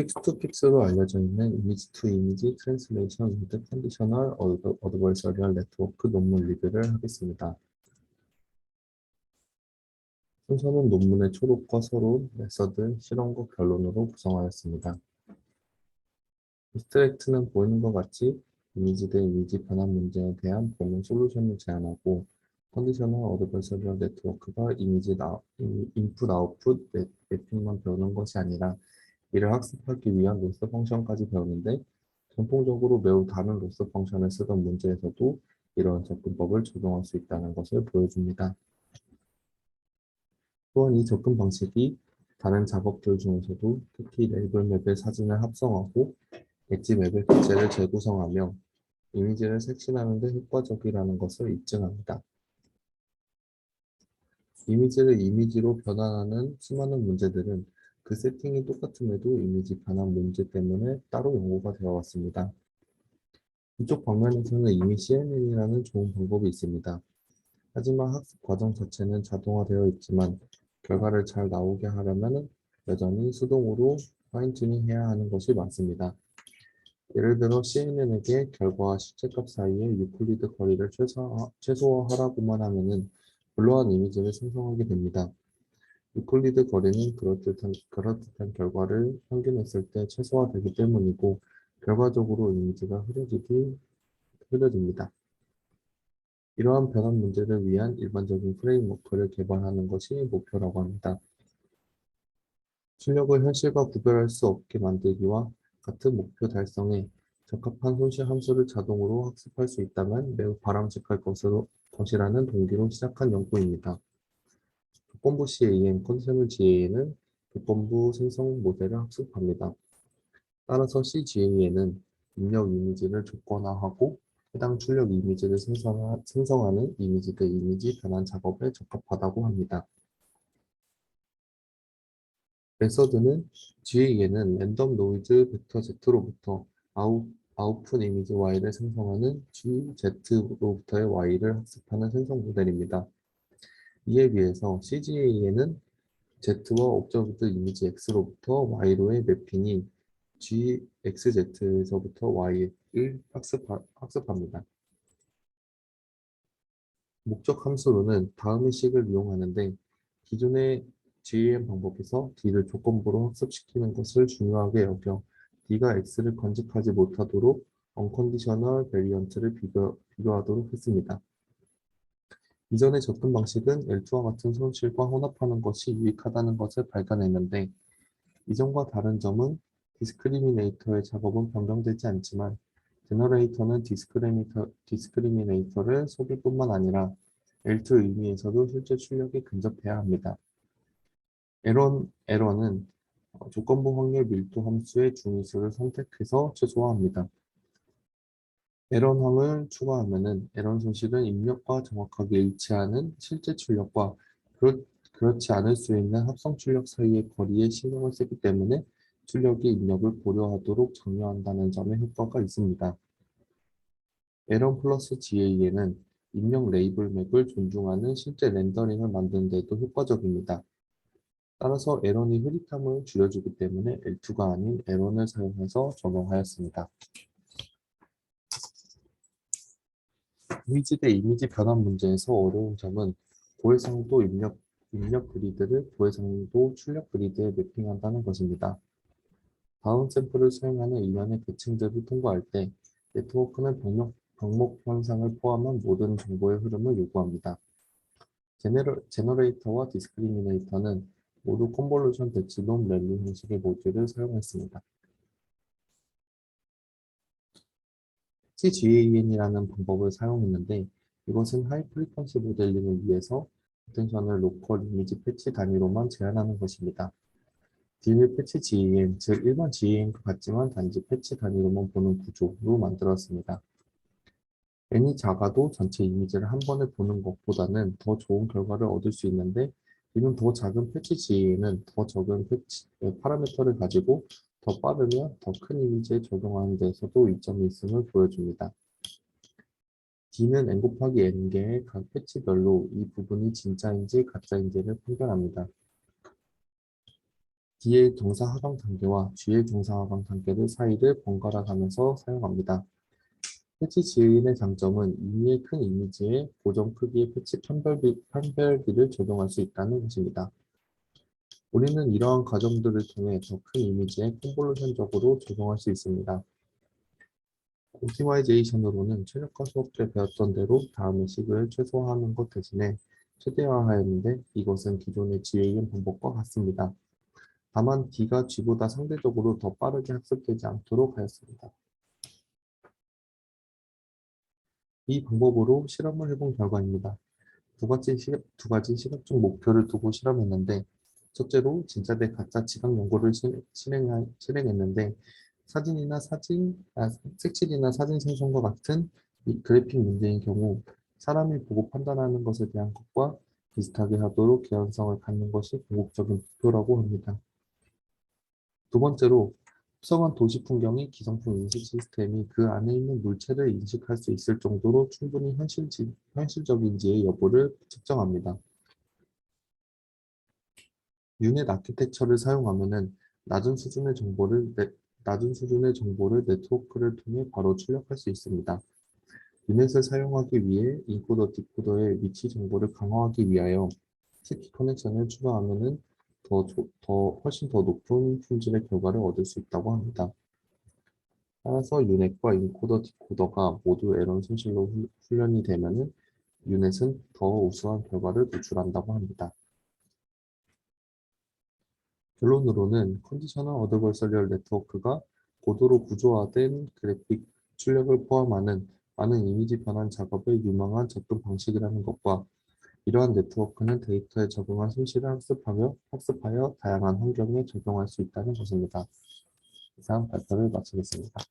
픽스2픽스로 알려져 있는 이미지 투 이미지 트랜스레이션 위드 컨디셔널 어드버서리얼 네트워크 논문 리뷰를 하겠습니다. 순서는 논문의 초록과 서론, 메서드, 실험과 결론으로 구성하였습니다. abstract는 보이는 것 같이 이미지 대 이미지 변환 문제에 대한 본문 솔루션을 제안하고 컨디셔널 어드버서리얼 네트워크가 인풋 아웃풋 매핑만 배우는 것이 아니라 이를 학습하기 위한 로스 펑션까지 배우는데 전통적으로 매우 다른 로스 펑션을 쓰던 문제에서도 이러한 접근법을 적용할 수 있다는 것을 보여줍니다. 또한 이 접근 방식이 다른 작업들 중에서도 특히 레이블 맵의 사진을 합성하고 엣지 맵의 객체를 재구성하며 이미지를 섹신하는 데 효과적이라는 것을 입증합니다. 이미지를 이미지로 변환하는 수많은 문제들은 그 세팅이 똑같음에도 이미지 변환 문제 때문에 따로 연구가 되어 왔습니다. 이쪽 방면에서는 이미 CNN이라는 좋은 방법이 있습니다. 하지만 학습 과정 자체는 자동화되어 있지만 결과를 잘 나오게 하려면 여전히 수동으로 파인튜닝 해야 하는 것이 많습니다. 예를 들어 CNN에게 결과와 실제값 사이의 유클리드 거리를 최소화하라고만 하면은 불러한 이미지를 생성하게 됩니다. 유클리드 거리는 그럴듯한 결과를 평균했을 때 최소화되기 때문이고 결과적으로 이미지가 흐려집니다. 이러한 변환 문제를 위한 일반적인 프레임워크를 개발하는 것이 목표라고 합니다. 출력을 현실과 구별할 수 없게 만들기와 같은 목표 달성에 적합한 손실 함수를 자동으로 학습할 수 있다면 매우 바람직할 것이라는 동기로 시작한 연구입니다. 조건부 CAN, 컨디셔널 GAN은 조건부 생성 모델을 학습합니다. 따라서 CGAN은 입력 이미지를 조건화하고 해당 출력 이미지를 생성하는 이미지 대 이미지 변환 작업에 적합하다고 합니다. 메서드는 GAN은 랜덤 노이즈 벡터 Z로부터 아웃풋 이미지 Y를 생성하는 GZ로부터의 Y를 학습하는 생성 모델입니다. 이에 비해서 CGAN은 Z와 옵저브드 이미지 X로부터 Y로의 매핑이 GXZ에서부터 Y를 학습합니다. 목적 함수로는 다음의 식을 이용하는데 기존의 GAN 방법에서 D를 조건부로 학습시키는 것을 중요하게 여겨 D가 X를 건직하지 못하도록 unconditional variant를 비교하도록 했습니다. 이전의 접근 방식은 L2와 같은 손실과 혼합하는 것이 유익하다는 것을 발견했는데 이전과 다른 점은 디스크리미네이터의 작업은 변경되지 않지만 제너레이터는 디스크리미네이터를 속일 뿐만 아니라 L2 의미에서도 실제 출력에 근접해야 합니다. 에러는 조건부 확률 밀도 함수의 중위수를 선택해서 최소화합니다. 에런항을 추가하면 에런 손실은 입력과 정확하게 일치하는 실제 출력과 그렇지 않을 수 있는 합성 출력 사이의 거리에 신경을 쓰기 때문에 출력의 입력을 고려하도록 장려한다는 점에 효과가 있습니다. 에런 플러스 GA에는 입력 레이블 맵을 존중하는 실제 렌더링을 만드는 데도 효과적입니다. 따라서 에런이 흐릿함을 줄여주기 때문에 L2가 아닌 에런을 사용해서 적용하였습니다. 이미지 대 이미지 변환 문제에서 어려운 점은 고해상도 입력 그리드를 고해상도 출력 그리드에 매핑한다는 것입니다. 다운 샘플을 수행하는 일련의 계층들을 통과할 때 네트워크는 병목 현상을 포함한 모든 정보의 흐름을 요구합니다. 제너레이터와 디스크리미네이터는 모두 컨볼루션 대치돔 랠리 형식의 모듈을 사용했습니다. CGAN이라는 방법을 사용했는데 이것은 하이 프리퀀시 모델링을 위해서 포텐션을 로컬 이미지 패치 단위로만 제한하는 것입니다. 딜 패치 GAN, 즉 일반 GAN과 같지만 단지 패치 단위로만 보는 구조로 만들었습니다. n이 작아도 전체 이미지를 한 번에 보는 것보다는 더 좋은 결과를 얻을 수 있는데 이는 더 작은 패치 GAN은 더 적은 파라미터를 가지고 더 빠르며 더 큰 이미지에 적용하는 데서도 이점이 있음을 보여줍니다. D는 n 곱하기 n개의 각 패치별로 이 부분이 진짜인지 가짜인지를 판별합니다. D의 동사 하강 단계와 G의 동사 하강 단계를 사이를 번갈아 가면서 사용합니다. 패치 지은의 장점은 이미의 큰 이미지에 고정 크기의 패치 판별비를 조정할 수 있다는 것입니다. 우리는 이러한 과정들을 통해 더 큰 이미지에 컨볼루션적으로 조정할 수 있습니다. 옵티마이제이션으로는 최저가 수업 때 배웠던 대로 다음의 식을 최소화하는 것 대신에 최대화하였는데 이것은 기존의 GAM 방법과 같습니다. 다만 D가 G보다 상대적으로 더 빠르게 학습되지 않도록 하였습니다. 이 방법으로 실험을 해본 결과입니다. 두 가지 시각적 목표를 두고 실험했는데, 첫째로 진짜 대 가짜 지각 연구를 실행했는데, 색칠이나 사진 생성과 같은 이 그래픽 문제인 경우, 사람이 보고 판단하는 것에 대한 것과 비슷하게 하도록 개연성을 갖는 것이 궁극적인 목표라고 합니다. 두 번째로, 합성한 도시 풍경이 기성품 인식 시스템이 그 안에 있는 물체를 인식할 수 있을 정도로 충분히 현실적인지의 여부를 측정합니다. 유넷 아키텍처를 사용하면은 낮은 수준의 정보를 네트워크를 통해 바로 출력할 수 있습니다. 유넷을 사용하기 위해 인코더 디코더의 위치 정보를 강화하기 위하여 세키 커넥션을 추가하면은 훨씬 더 높은 품질의 결과를 얻을 수 있다고 합니다. 따라서 유넷과 인코더 디코더가 모두 에런 손실로 훈련이 되면은 유넷은 더 우수한 결과를 도출한다고 합니다. 결론으로는 컨디셔널 어드버서리얼 네트워크가 고도로 구조화된 그래픽 출력을 포함하는 많은 이미지 변환 작업에 유망한 접근 방식이라는 것과 이러한 네트워크는 데이터에 적응한 손실을 학습하여 다양한 환경에 적용할 수 있다는 것입니다. 이상 발표를 마치겠습니다.